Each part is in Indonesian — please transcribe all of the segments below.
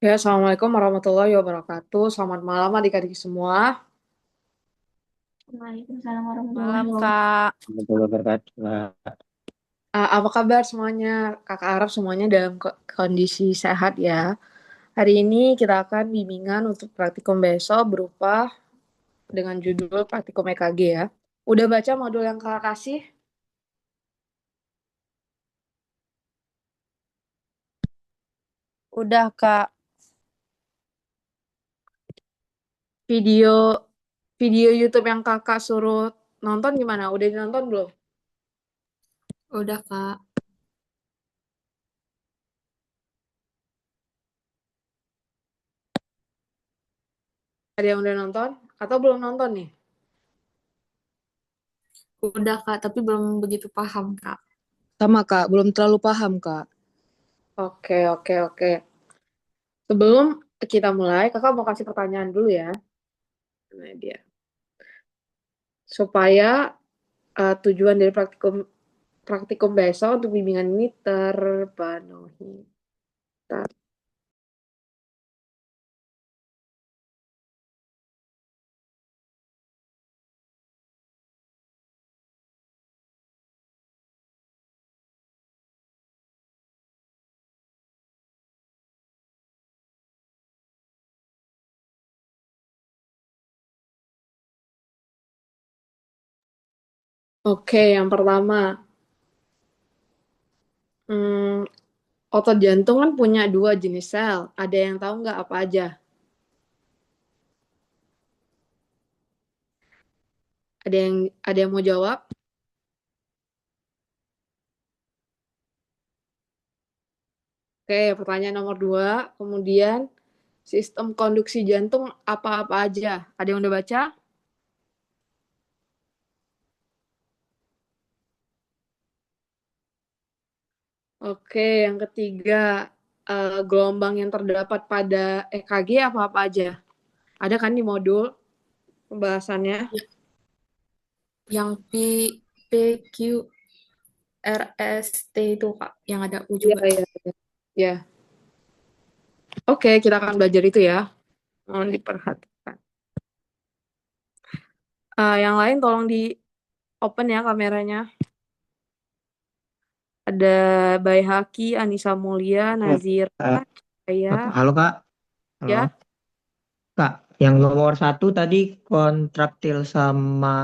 Ya, Assalamualaikum warahmatullahi wabarakatuh. Selamat malam adik-adik semua. Waalaikumsalam warahmatullahi Malam, wabarakatuh. Kak. Betul wabarakatuh. Apa kabar semuanya? Kakak harap semuanya dalam kondisi sehat ya. Hari ini kita akan bimbingan untuk praktikum besok berupa dengan judul praktikum EKG ya. Udah baca modul yang kakak kasih? Udah, Kak. Video video YouTube yang kakak suruh nonton gimana? Udah dinonton belum? Udah, Kak. Ada yang udah nonton? Atau belum nonton nih? Udah, Kak, tapi belum begitu paham, Kak. Sama Kak, belum terlalu paham Kak. Oke, oke, oke. Sebelum kita mulai, kakak mau kasih pertanyaan dulu ya. Nah, dia. Supaya tujuan dari praktikum praktikum besok untuk bimbingan ini terpenuhi. Oke, yang pertama, hmm, otot jantung kan punya dua jenis sel. Ada yang tahu nggak apa aja? Ada yang mau jawab? Oke, pertanyaan nomor dua. Kemudian sistem konduksi jantung apa-apa aja? Ada yang udah baca? Oke, yang ketiga, gelombang yang terdapat pada EKG apa-apa aja? Ada kan di modul pembahasannya? Yang P, Q, R, S, T itu, Kak. Yang ada U Iya, juga. iya, iya. Ya. Oke, kita akan belajar itu ya. Mohon diperhatikan. Yang lain tolong di open ya kameranya. Ada Baihaki, Anissa Mulia, Eh, Nazira, eh, saya, Halo Kak, halo ya. Kak. Yang nomor satu tadi kontraktil sama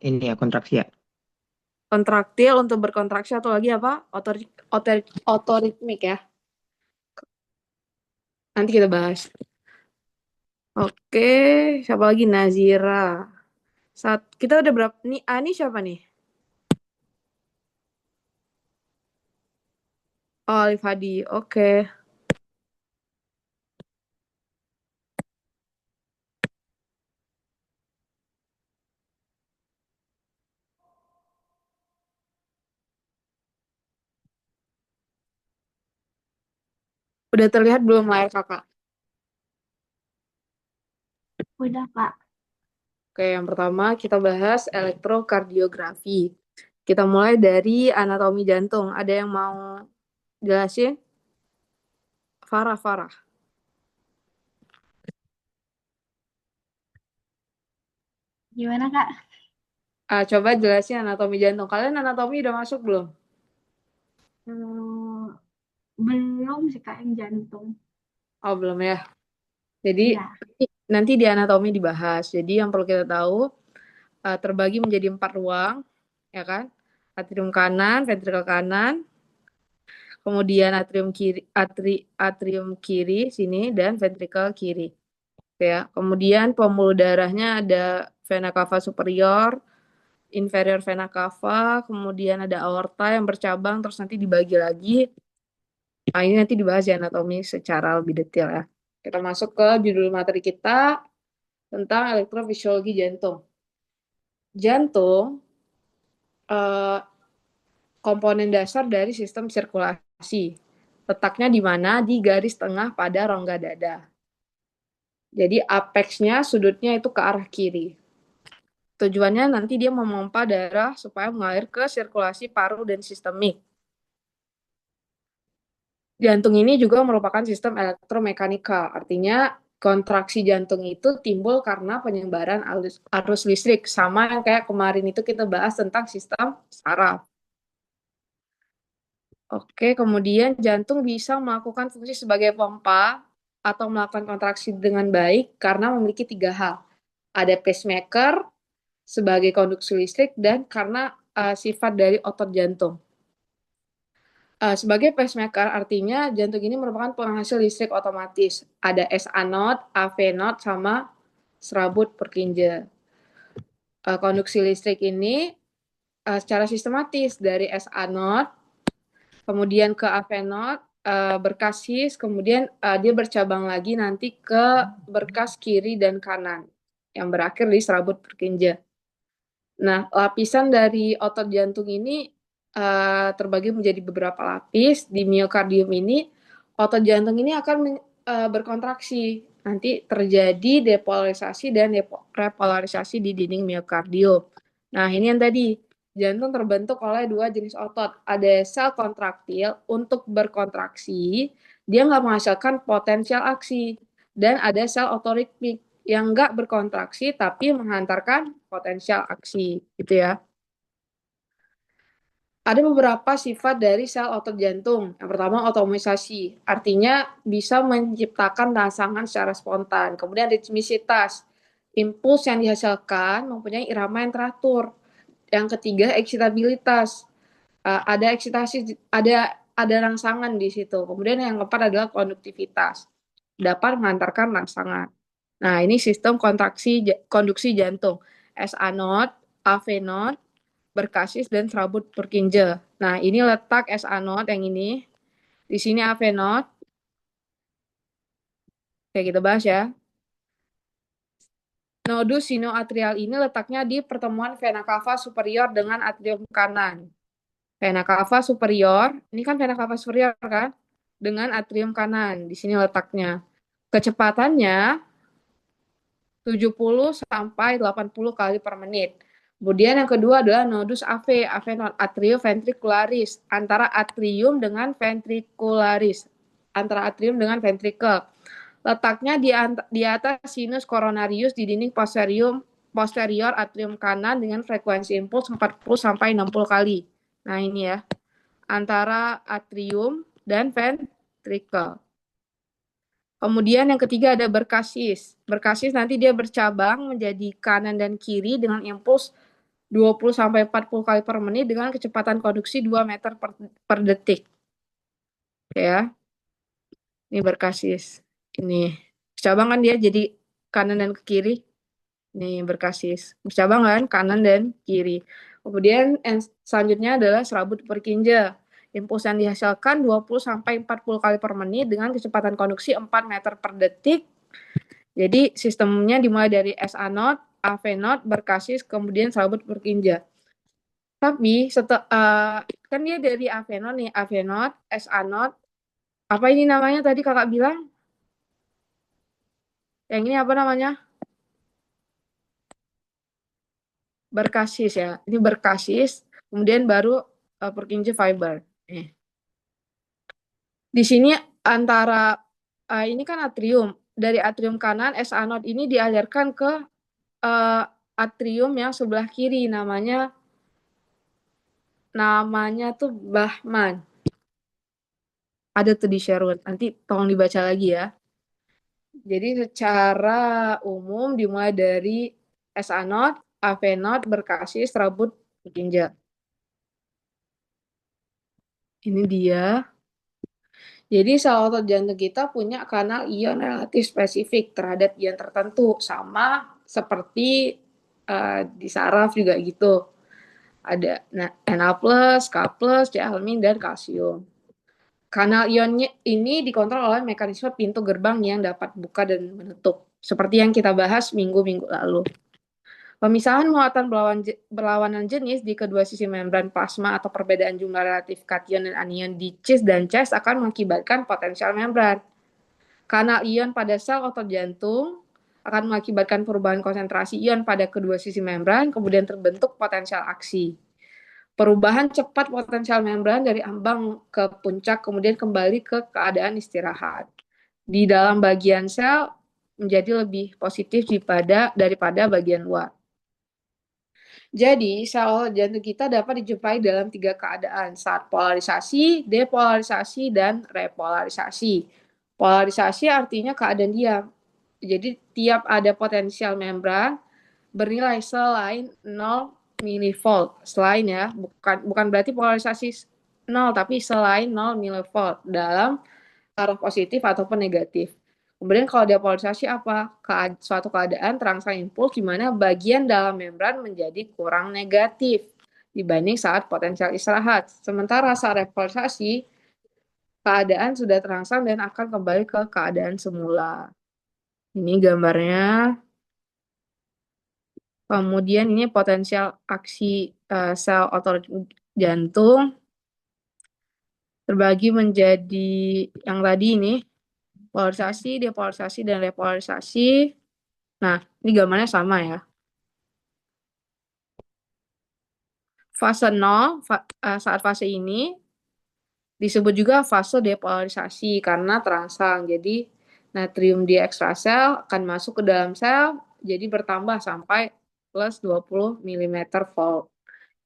ini ya kontraksi ya. Kontraktil untuk berkontraksi atau lagi apa? Otoritmik ya. Nanti kita bahas. Oke, siapa lagi? Nazira. Kita udah berapa? Nih, Ani siapa nih? Oh, Alif Hadi. Oke. Udah terlihat belum layar kakak? Udah, Kak. Oke, yang pertama kita bahas elektrokardiografi. Kita mulai dari anatomi jantung. Ada yang mau jelasin? Farah, Farah. Gimana, Kak? Coba jelasin anatomi jantung. Kalian anatomi udah masuk belum? Hmm, belum sih, Kak, yang jantung. Oh, belum ya. Jadi Iya. nanti di anatomi dibahas. Jadi yang perlu kita tahu terbagi menjadi 4 ruang, ya kan? Atrium kanan, ventrikel kanan, kemudian atrium kiri sini dan ventrikel kiri. Ya. Kemudian pembuluh darahnya ada vena cava superior, inferior vena cava, kemudian ada aorta yang bercabang terus nanti dibagi lagi. Nah, ini nanti dibahas ya anatomi secara lebih detail ya. Kita masuk ke judul materi kita tentang elektrofisiologi jantung. Jantung eh, komponen dasar dari sistem sirkulasi. Letaknya di mana? Di garis tengah pada rongga dada. Jadi apexnya sudutnya itu ke arah kiri. Tujuannya nanti dia memompa darah supaya mengalir ke sirkulasi paru dan sistemik. Jantung ini juga merupakan sistem elektromekanikal, artinya kontraksi jantung itu timbul karena penyebaran arus listrik, sama yang kayak kemarin itu kita bahas tentang sistem saraf. Oke, kemudian jantung bisa melakukan fungsi sebagai pompa atau melakukan kontraksi dengan baik karena memiliki 3 hal. Ada pacemaker sebagai konduksi listrik dan karena sifat dari otot jantung. Sebagai pacemaker artinya jantung ini merupakan penghasil listrik otomatis. Ada SA node, AV node, sama serabut Purkinje. Konduksi listrik ini secara sistematis dari SA node, kemudian ke AV node, berkasis, kemudian dia bercabang lagi nanti ke berkas kiri dan kanan yang berakhir di serabut Purkinje. Nah, lapisan dari otot jantung ini terbagi menjadi beberapa lapis. Di miokardium ini, otot jantung ini akan berkontraksi. Nanti terjadi depolarisasi dan repolarisasi di dinding miokardium. Nah, ini yang tadi, jantung terbentuk oleh 2 jenis otot. Ada sel kontraktil untuk berkontraksi, dia nggak menghasilkan potensial aksi. Dan ada sel otoritmik yang nggak berkontraksi tapi menghantarkan potensial aksi, gitu ya. Ada beberapa sifat dari sel otot jantung. Yang pertama, otomisasi, artinya bisa menciptakan rangsangan secara spontan. Kemudian ritmisitas, impuls yang dihasilkan mempunyai irama yang teratur. Yang ketiga, eksitabilitas, ada eksitasi, ada rangsangan di situ. Kemudian yang keempat adalah konduktivitas, dapat mengantarkan rangsangan. Nah, ini sistem konduksi jantung. SA node, AV node, berkasis, dan serabut Purkinje. Nah, ini letak SA node yang ini. Di sini AV node. Oke, kita bahas ya. Nodus sinoatrial ini letaknya di pertemuan vena cava superior dengan atrium kanan. Vena cava superior, ini kan vena cava superior kan? Dengan atrium kanan, di sini letaknya. Kecepatannya 70 sampai 80 kali per menit. Kemudian yang kedua adalah nodus AV node atrioventricularis, antara atrium dengan ventricularis, antara atrium dengan ventricle. Letaknya di atas sinus coronarius di dinding posterior atrium kanan dengan frekuensi impuls 40 sampai 60 kali. Nah, ini ya, antara atrium dan ventricle. Kemudian yang ketiga ada berkasis. Berkasis nanti dia bercabang menjadi kanan dan kiri dengan impuls 20 sampai 40 kali per menit dengan kecepatan konduksi 2 meter per detik. Oke ya. Ini berkasis. Ini bercabang kan dia jadi kanan dan ke kiri. Ini berkasis. Bercabang kan kanan dan kiri. Kemudian yang selanjutnya adalah serabut Purkinje. Impuls yang dihasilkan 20 sampai 40 kali per menit dengan kecepatan konduksi 4 meter per detik. Jadi sistemnya dimulai dari SA node, AV node, berkasis, kemudian serabut Purkinje. Tapi kan dia dari AV node nih, AV node, SA node. Apa ini namanya tadi kakak bilang? Yang ini apa namanya? Berkasis ya. Ini berkasis, kemudian baru Purkinje fiber. Di sini antara ini kan atrium. Dari atrium kanan, SA node ini dialirkan ke atrium yang sebelah kiri, namanya tuh Bahman. Ada tuh di Sherwood. Nanti tolong dibaca lagi ya. Jadi secara umum dimulai dari SA node, AV node, berkasis, serabut, Purkinje. Ini dia. Jadi sel otot jantung kita punya kanal ion relatif spesifik terhadap ion tertentu, sama seperti di saraf juga gitu. Ada Na+, K+, Ca-, dan kalsium. Kanal ionnya ini dikontrol oleh mekanisme pintu gerbang yang dapat buka dan menutup, seperti yang kita bahas minggu-minggu lalu. Pemisahan muatan berlawanan jenis di kedua sisi membran plasma atau perbedaan jumlah relatif kation dan anion di cis dan cas akan mengakibatkan potensial membran. Kanal ion pada sel otot jantung akan mengakibatkan perubahan konsentrasi ion pada kedua sisi membran, kemudian terbentuk potensial aksi. Perubahan cepat potensial membran dari ambang ke puncak, kemudian kembali ke keadaan istirahat. Di dalam bagian sel menjadi lebih positif daripada bagian luar. Jadi, sel jantung kita dapat dijumpai dalam 3 keadaan, saat polarisasi, depolarisasi, dan repolarisasi. Polarisasi artinya keadaan diam. Jadi, tiap ada potensial membran bernilai selain 0 milivolt. Selain ya, bukan berarti polarisasi 0, tapi selain 0 milivolt dalam arah positif ataupun negatif. Kemudian kalau depolarisasi apa? Suatu keadaan terangsang impuls di mana bagian dalam membran menjadi kurang negatif dibanding saat potensial istirahat. Sementara saat repolarisasi, keadaan sudah terangsang dan akan kembali ke keadaan semula. Ini gambarnya. Kemudian ini potensial aksi sel otot jantung terbagi menjadi yang tadi ini, polarisasi, depolarisasi, dan repolarisasi. Nah, ini gambarnya sama ya. Fase 0, saat fase ini disebut juga fase depolarisasi karena terangsang. Jadi, natrium di ekstrasel akan masuk ke dalam sel, jadi bertambah sampai plus 20 mm volt.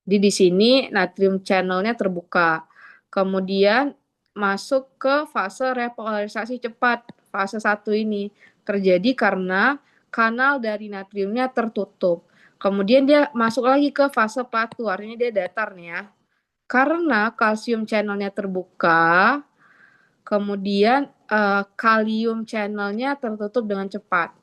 Jadi di sini natrium channelnya terbuka. Kemudian masuk ke fase repolarisasi cepat. Fase 1 ini terjadi karena kanal dari natriumnya tertutup. Kemudian dia masuk lagi ke fase platu, artinya dia datar nih ya. Karena kalsium channelnya terbuka, kemudian kalium channelnya tertutup dengan cepat.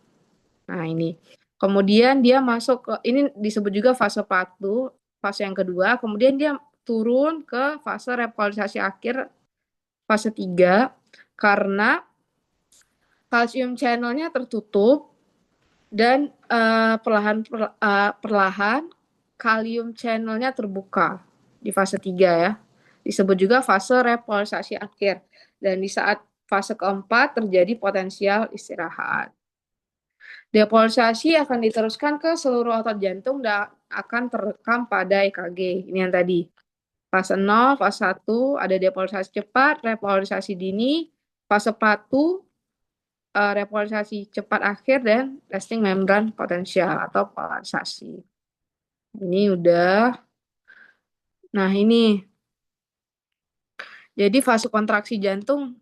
Nah ini. Kemudian dia masuk ke, ini disebut juga fase platu, fase yang kedua. Kemudian dia turun ke fase repolarisasi akhir, fase 3, karena kalsium channelnya tertutup dan perlahan kalium channelnya terbuka di fase 3 ya. Disebut juga fase repolarisasi akhir. Dan di saat fase keempat terjadi potensial istirahat. Depolarisasi akan diteruskan ke seluruh otot jantung dan akan terekam pada EKG. Ini yang tadi. Fase 0, fase 1 ada depolarisasi cepat, repolarisasi dini, fase platu, repolarisasi cepat akhir, dan resting membran potensial atau polarisasi. Ini udah. Nah ini. Jadi fase kontraksi jantung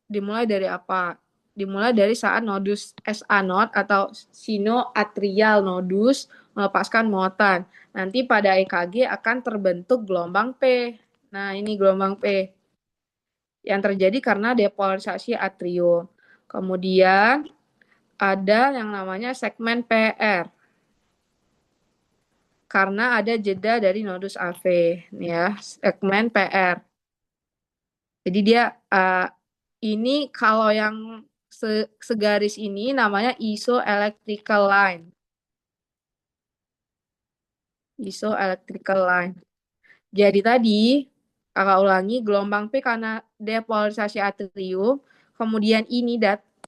dimulai dari apa? Dimulai dari saat nodus SA node atau sinoatrial nodus melepaskan muatan. Nanti pada EKG akan terbentuk gelombang P. Nah, ini gelombang P yang terjadi karena depolarisasi atrium. Kemudian ada yang namanya segmen PR. Karena ada jeda dari nodus AV, nih ya, segmen PR. Jadi dia ini kalau yang segaris ini namanya isoelectrical line. Isoelectrical line. Jadi tadi, kakak ulangi, gelombang P karena depolarisasi atrium, kemudian ini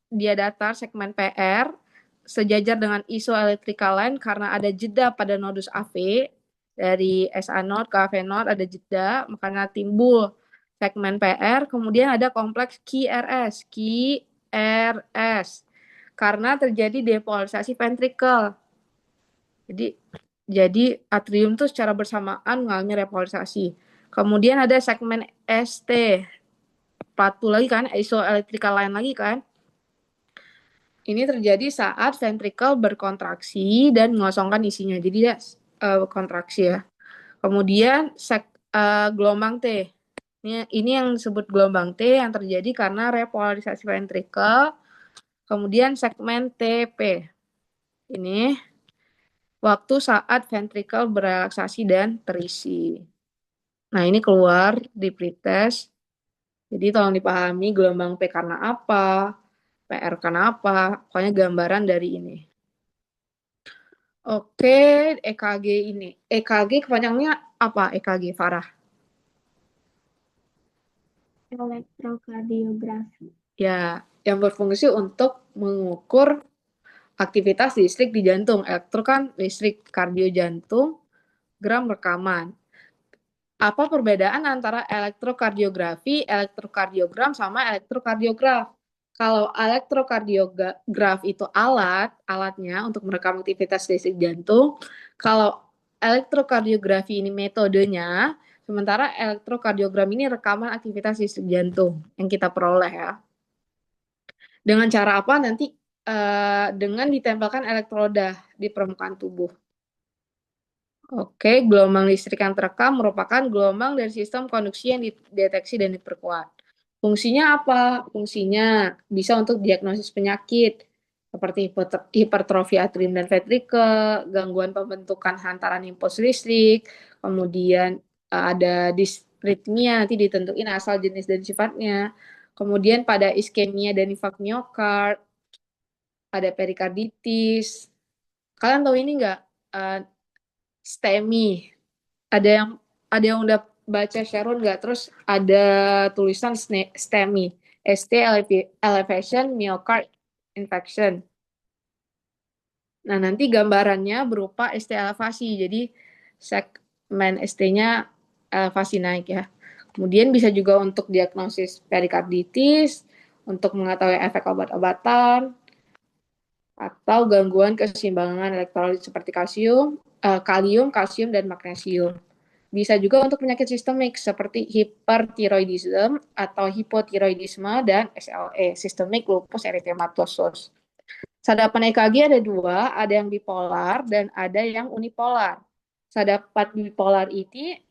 dia datar segmen PR, sejajar dengan isoelectrical line karena ada jeda pada nodus AV, dari SA node ke AV node ada jeda, makanya timbul segmen PR, kemudian ada kompleks QRS, karena terjadi depolarisasi ventricle. Jadi atrium itu secara bersamaan mengalami repolarisasi. Kemudian ada segmen ST, platu lagi kan, isoelectrical line lagi kan. Ini terjadi saat ventricle berkontraksi dan mengosongkan isinya. Jadi dia kontraksi ya. Kemudian gelombang T. Ini yang disebut gelombang T yang terjadi karena repolarisasi ventricle. Kemudian segmen TP. Ini waktu saat ventricle berelaksasi dan terisi. Nah, ini keluar di pretest. Jadi tolong dipahami gelombang P karena apa, PR karena apa, pokoknya gambaran dari ini. Oke, EKG ini. EKG kepanjangannya apa EKG, Farah? Elektrokardiografi. Ya, yang berfungsi untuk mengukur aktivitas listrik di jantung. Elektro kan listrik, kardio jantung, gram rekaman. Apa perbedaan antara elektrokardiografi, elektrokardiogram, sama elektrokardiograf? Kalau elektrokardiograf itu alatnya untuk merekam aktivitas listrik jantung. Kalau elektrokardiografi ini metodenya, sementara elektrokardiogram ini rekaman aktivitas listrik jantung yang kita peroleh ya. Dengan cara apa? Nanti dengan ditempelkan elektroda di permukaan tubuh. Oke, gelombang listrik yang terekam merupakan gelombang dari sistem konduksi yang dideteksi dan diperkuat. Fungsinya apa? Fungsinya bisa untuk diagnosis penyakit seperti hipertrofi atrium dan ventrikel, gangguan pembentukan hantaran impuls listrik, kemudian ada disritmia, nanti ditentuin asal jenis dan sifatnya. Kemudian pada iskemia dan infak miokard, ada perikarditis. Kalian tahu ini nggak? STEMI. Ada yang udah baca Sharon nggak? Terus ada tulisan STEMI, ST elevation myocard infection. Nah, nanti gambarannya berupa ST elevasi. Jadi segmen ST-nya elevasi naik ya. Kemudian bisa juga untuk diagnosis perikarditis, untuk mengetahui efek obat-obatan, atau gangguan keseimbangan elektrolit seperti kalium, kalsium, dan magnesium. Bisa juga untuk penyakit sistemik seperti hipertiroidisme atau hipotiroidisme dan SLE, systemic lupus erythematosus. Sadapan EKG ada dua, ada yang bipolar dan ada yang unipolar. Sadapan bipolar ini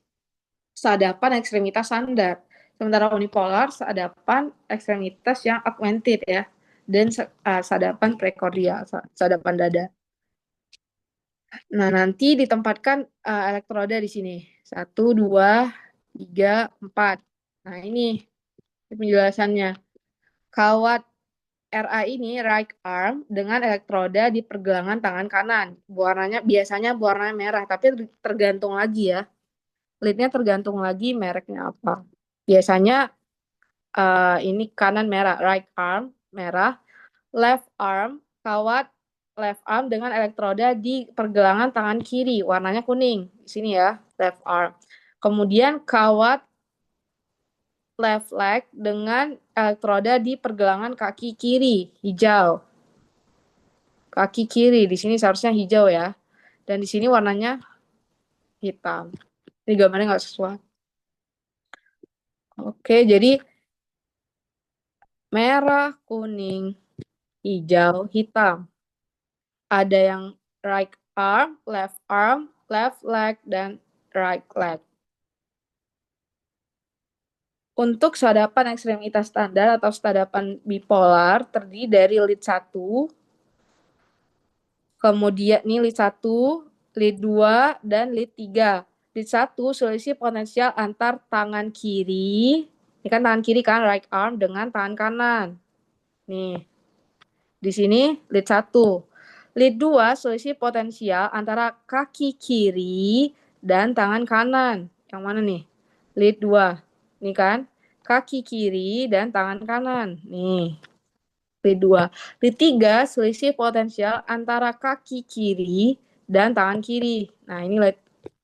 sadapan ekstremitas sandar, sementara unipolar sadapan ekstremitas yang augmented ya, dan sadapan prekordial, sadapan dada. Nah, nanti ditempatkan elektroda di sini. 1, 2, 3, 4. Nah, ini penjelasannya. Kawat RA ini right arm dengan elektroda di pergelangan tangan kanan. Biasanya warnanya merah, tapi tergantung lagi ya. Leadnya tergantung lagi mereknya apa. Biasanya ini kanan merah, right arm merah, left arm kawat left arm dengan elektroda di pergelangan tangan kiri, warnanya kuning. Di sini ya, left arm. Kemudian kawat left leg dengan elektroda di pergelangan kaki kiri, hijau. Kaki kiri, di sini seharusnya hijau ya. Dan di sini warnanya hitam. Ini gambarnya nggak sesuai. Oke, jadi merah, kuning, hijau, hitam. Ada yang right arm, left leg, dan right leg. Untuk sadapan ekstremitas standar atau sadapan bipolar terdiri dari lead 1, kemudian ini lead 1, lead 2, dan lead 3. Lead 1 selisih potensial antar tangan kiri, ini kan tangan kiri kan, right arm, dengan tangan kanan. Nih, di sini lead 1. Lead 2 selisih potensial antara kaki kiri dan tangan kanan. Yang mana nih? Lead 2. Nih kan? Kaki kiri dan tangan kanan. Nih. Lead 2. Lead 3 selisih potensial antara kaki kiri dan tangan kiri. Nah, ini lead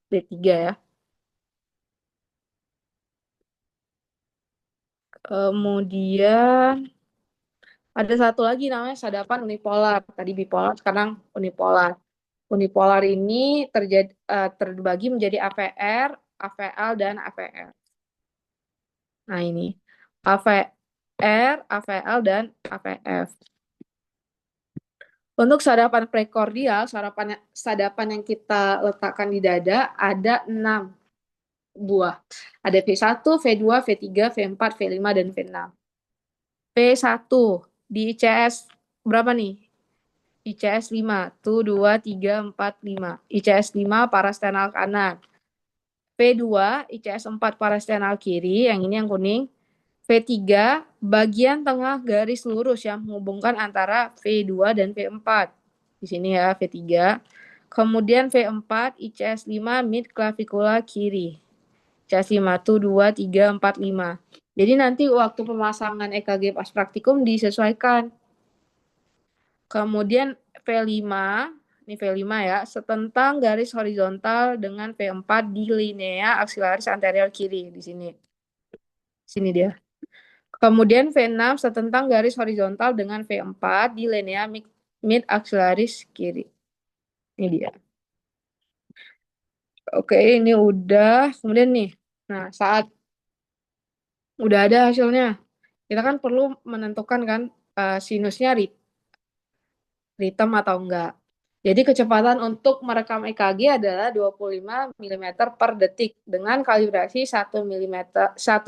3 ya. Kemudian ada satu lagi namanya sadapan unipolar. Tadi bipolar, sekarang unipolar. Unipolar ini terbagi menjadi AVR, AVL, dan AVR. Nah, ini AVR, AVL, dan AVF. Untuk sadapan prekordial, sadapan yang kita letakkan di dada ada 6 buah. Ada V1, V2, V3, V4, V5, dan V6. V1 di ICS berapa nih? ICS 5, 1, 2, 3, 4, 5. ICS 5 parasternal kanan. V2, ICS 4 parasternal kiri, yang ini yang kuning. V3, bagian tengah garis lurus yang menghubungkan antara V2 dan V4. Di sini ya, V3. Kemudian V4, ICS 5 mid clavicula kiri. ICS 5, 1, 2, 3, 4, 5. Jadi nanti waktu pemasangan EKG pas praktikum disesuaikan. Kemudian V5 ini V5 ya, setentang garis horizontal dengan V4 di linea aksilaris anterior kiri di sini. Sini dia. Kemudian V6 setentang garis horizontal dengan V4 di linea mid aksilaris kiri. Ini dia. Oke, ini udah. Kemudian nih, nah saat udah ada hasilnya, kita kan perlu menentukan kan sinusnya ritem atau enggak. Jadi kecepatan untuk merekam EKG adalah 25 mm per detik dengan kalibrasi 1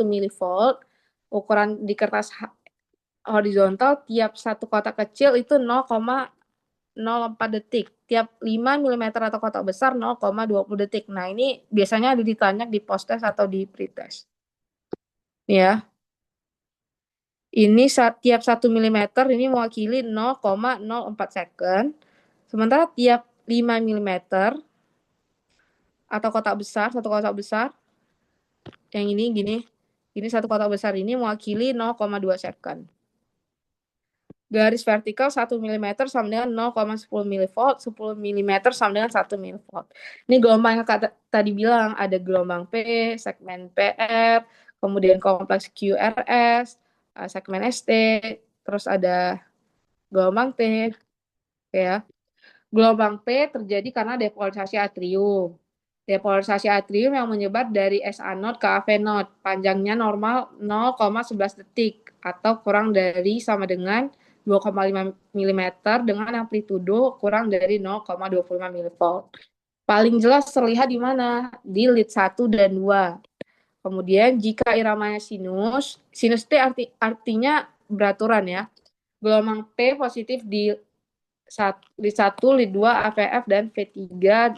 milivolt. Ukuran di kertas horizontal tiap satu kotak kecil itu 0,04 detik. Tiap 5 mm atau kotak besar 0,20 detik. Nah, ini biasanya ada ditanya di post-test atau di pretest. Nih ya. Ini tiap 1 mm ini mewakili 0,04 second. Sementara tiap 5 mm atau kotak besar, satu kotak besar, yang ini satu kotak besar ini mewakili 0,2 second. Garis vertikal 1 mm sama dengan 0,10 mV, 10 mm sama dengan 1 mV. Ini gelombang yang tadi bilang, ada gelombang P, segmen PR, kemudian kompleks QRS, segmen ST, terus ada gelombang T, ya. Gelombang P terjadi karena depolarisasi atrium. Depolarisasi atrium yang menyebar dari SA node ke AV node. Panjangnya normal 0,11 detik atau kurang dari sama dengan 2,5 mm dengan amplitudo kurang dari 0,25 mV. Paling jelas terlihat di mana? Di lead 1 dan 2. Kemudian jika iramanya sinus T artinya beraturan ya. Gelombang P positif di lead 1, lead 2, AVF, dan V3,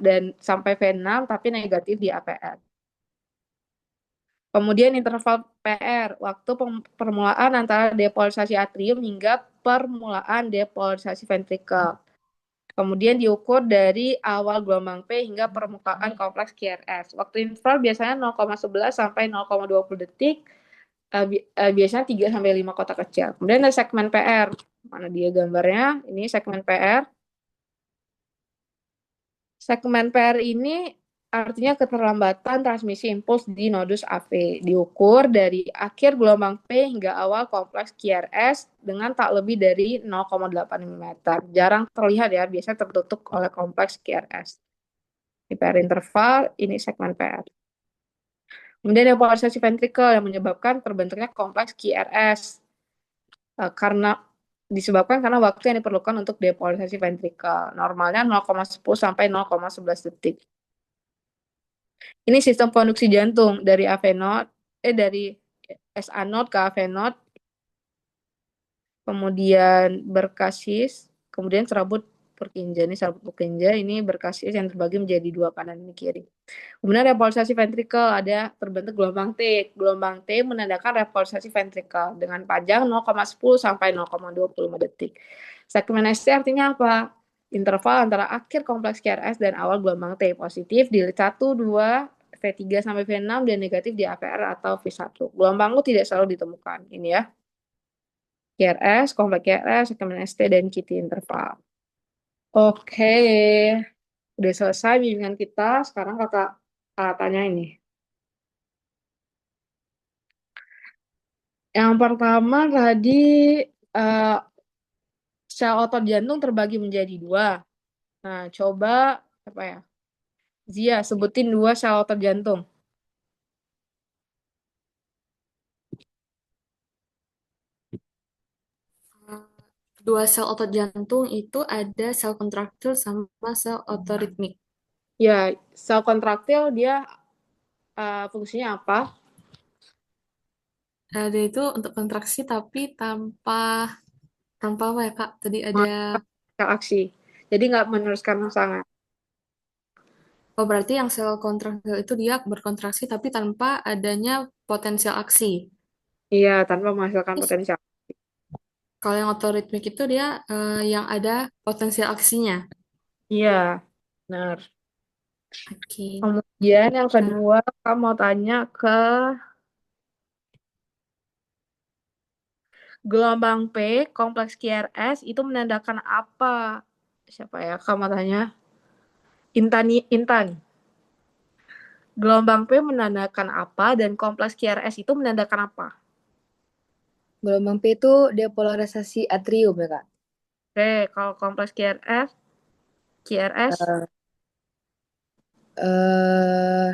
dan sampai V6, tapi negatif di APR. Kemudian interval PR, waktu permulaan antara depolarisasi atrium hingga permulaan depolarisasi ventrikel. Kemudian diukur dari awal gelombang P hingga permukaan kompleks QRS. Waktu interval biasanya 0,11 sampai 0,20 detik, biasanya 3 sampai 5 kotak kecil. Kemudian ada segmen PR. Mana dia gambarnya? Ini segmen PR. Segmen PR ini artinya keterlambatan transmisi impuls di nodus AV. Diukur dari akhir gelombang P hingga awal kompleks QRS dengan tak lebih dari 0,8 mm. Jarang terlihat ya, biasanya tertutup oleh kompleks QRS. Di PR interval, ini segmen PR. Kemudian depolarisasi ventrikel yang menyebabkan terbentuknya kompleks QRS. Disebabkan karena waktu yang diperlukan untuk depolarisasi ventrikel. Normalnya 0,10 sampai 0,11 detik. Ini sistem konduksi jantung dari AV node, dari SA node ke AV node, kemudian berkasis, kemudian serabut Purkinje. Ini serabut Purkinje, ini berkasis yang terbagi menjadi dua, kanan dan kiri. Kemudian repulsasi ventrikel, ada terbentuk gelombang T. Gelombang T menandakan repulsasi ventrikel dengan panjang 0,10 sampai 0,25 detik. Segmen ST artinya apa? Interval antara akhir kompleks QRS dan awal gelombang T, positif di 1, 2, V3 sampai V6, dan negatif di APR atau V1. Gelombang U tidak selalu ditemukan. Ini ya. QRS, kompleks QRS, segmen ST, dan QT interval. Oke. Udah selesai bimbingan kita. Sekarang kakak tanya ini. Yang pertama tadi sel otot jantung terbagi menjadi dua. Nah, coba apa ya? Zia, sebutin dua sel otot jantung. Dua sel otot jantung itu ada sel kontraktil sama sel otoritmik. Ya, sel kontraktil dia fungsinya apa? Ada itu untuk kontraksi tapi tanpa apa ya Kak? Tadi ada Sel aksi. Jadi nggak meneruskan rangsangan. berarti yang sel kontraktil itu dia berkontraksi tapi tanpa adanya potensial aksi. Iya, tanpa menghasilkan Terus potensial. kalau yang otoritmik itu dia yang ada potensial aksinya. Iya, benar. Oke. Kemudian yang kedua, kamu mau tanya ke gelombang P, kompleks QRS, itu menandakan apa? siapa ya? Kamu tanya. Intan. Gelombang P menandakan apa dan kompleks QRS itu menandakan apa? Gelombang P itu depolarisasi atrium ya, Kak? Oke, kalau kompleks QRS Eh, eh,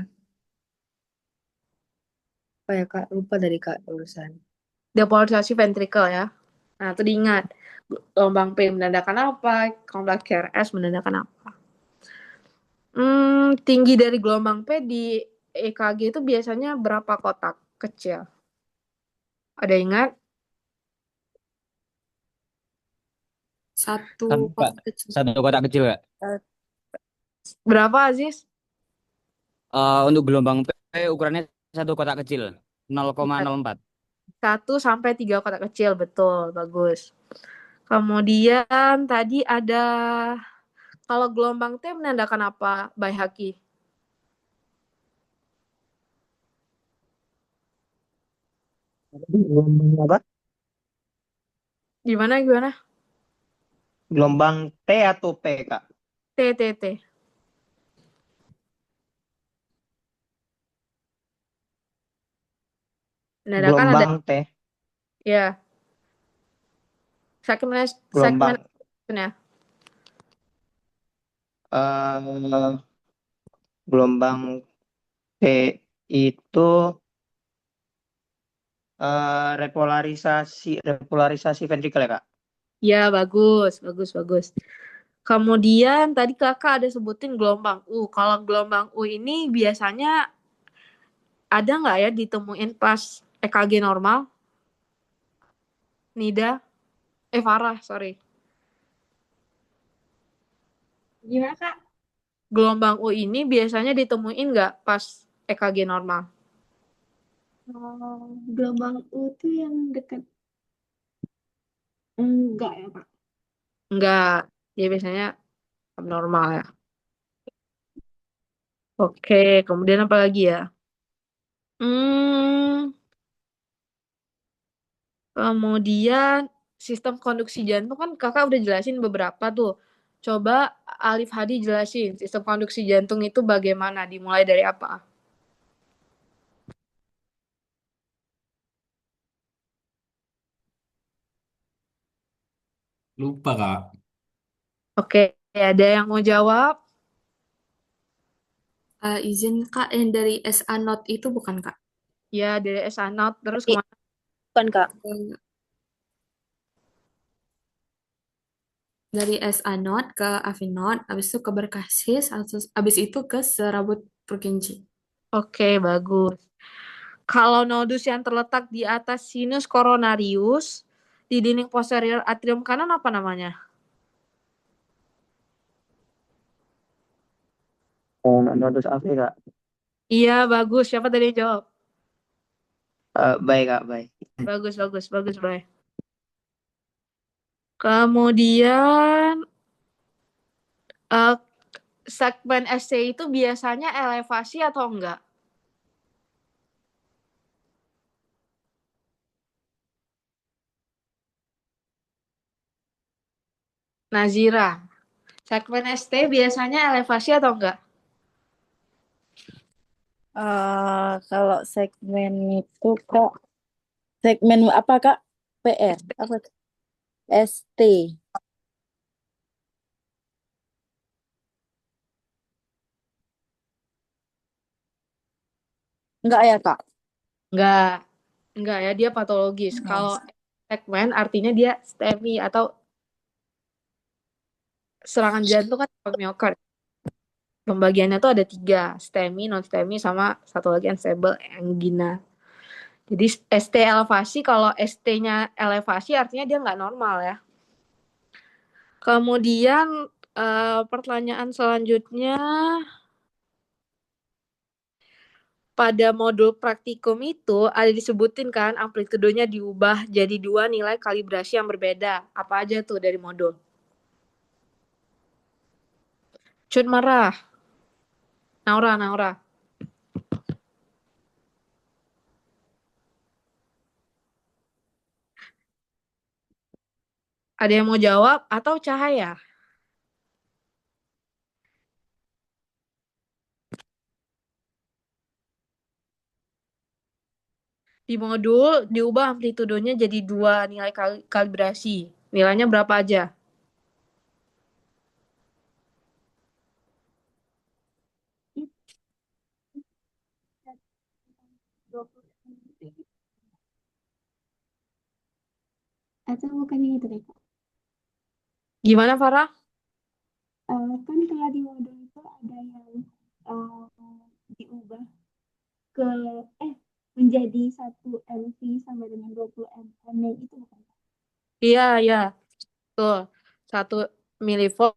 apa ya, Kak? Lupa dari Kak urusan. depolarisasi ventrikel ya. Nah, itu diingat. Gelombang P menandakan apa? Kompleks QRS menandakan apa? Tinggi dari gelombang P di EKG itu biasanya berapa kotak kecil? Ada ingat? Satu Satu, Kak. kotak kecil. Satu kotak kecil, Kak. Berapa, Aziz? Untuk gelombang P ukurannya satu kotak kecil, Ya, 0,04. 1 sampai 3 kotak kecil, betul, bagus. Kemudian tadi ada kalau gelombang T menandakan apa, Baihaqi? Gelombang apa? Gimana? Gelombang T atau P, Kak? T. Menandakan ada Gelombang T. ya segmen Gelombang ya. eh gelombang T itu repolarisasi ventrikel ya, Kak? Ya, bagus. Kemudian tadi Kakak ada sebutin gelombang U. Kalau gelombang U ini biasanya ada nggak ya ditemuin pas EKG normal? Nida? Farah, sorry. Gimana, Kak? Gelombang U ini biasanya ditemuin nggak pas EKG normal? Gelombang U tuh yang dekat. Enggak ya, Kak? Nggak. Dia biasanya abnormal ya. Oke, kemudian apa lagi ya? Hmm, Kemudian sistem konduksi jantung kan kakak udah jelasin beberapa tuh. Coba Alif Hadi jelasin sistem konduksi jantung itu bagaimana, dimulai dari apa? Lupa, Kak. Oke, ada yang mau jawab? Izin, Kak, yang dari SA Note itu bukan, Kak? Ya, dari SA Not terus Tapi kemana? bukan, Kak. Eh, Dari SA Note ke AV Note, habis itu ke berkasis, habis itu ke serabut Purkinje. Oke, bagus. Kalau nodus yang terletak di atas sinus coronarius di dinding posterior atrium kanan apa namanya? Nodus AV, Kak. Iya, bagus. Siapa tadi yang jawab? Baik, Kak, baik. Bagus, Bay. Kemudian eh, segmen SC itu biasanya elevasi atau enggak? Nazira, segmen ST biasanya elevasi atau enggak? Kalau segmen itu Kak, segmen apa Kak? PR, apa? ST. Enggak ya Kak? Enggak. Enggak ya, dia patologis. Enggak. Kalau segmen artinya dia STEMI atau serangan jantung kan miokard. Pembagiannya tuh ada 3, STEMI, non-STEMI, sama satu lagi unstable angina. Jadi ST elevasi, kalau ST-nya elevasi artinya dia nggak normal ya. Kemudian pertanyaan selanjutnya, pada modul praktikum itu ada disebutin kan amplitudenya diubah jadi 2 nilai kalibrasi yang berbeda. Apa aja tuh dari modul? Cut marah. Naura. Ada yang mau jawab atau Cahaya? Di modul diubah amplitudenya jadi 2 nilai kalibrasi. Nilainya berapa aja? Atau bukannya itu deh, Kak. Gimana, Farah? Kan kalau di modul itu ada yang diubah ke menjadi 1 MV sama dengan 20 mm itu bukan, Kak? Iya, iya. Tuh. 1 milivolt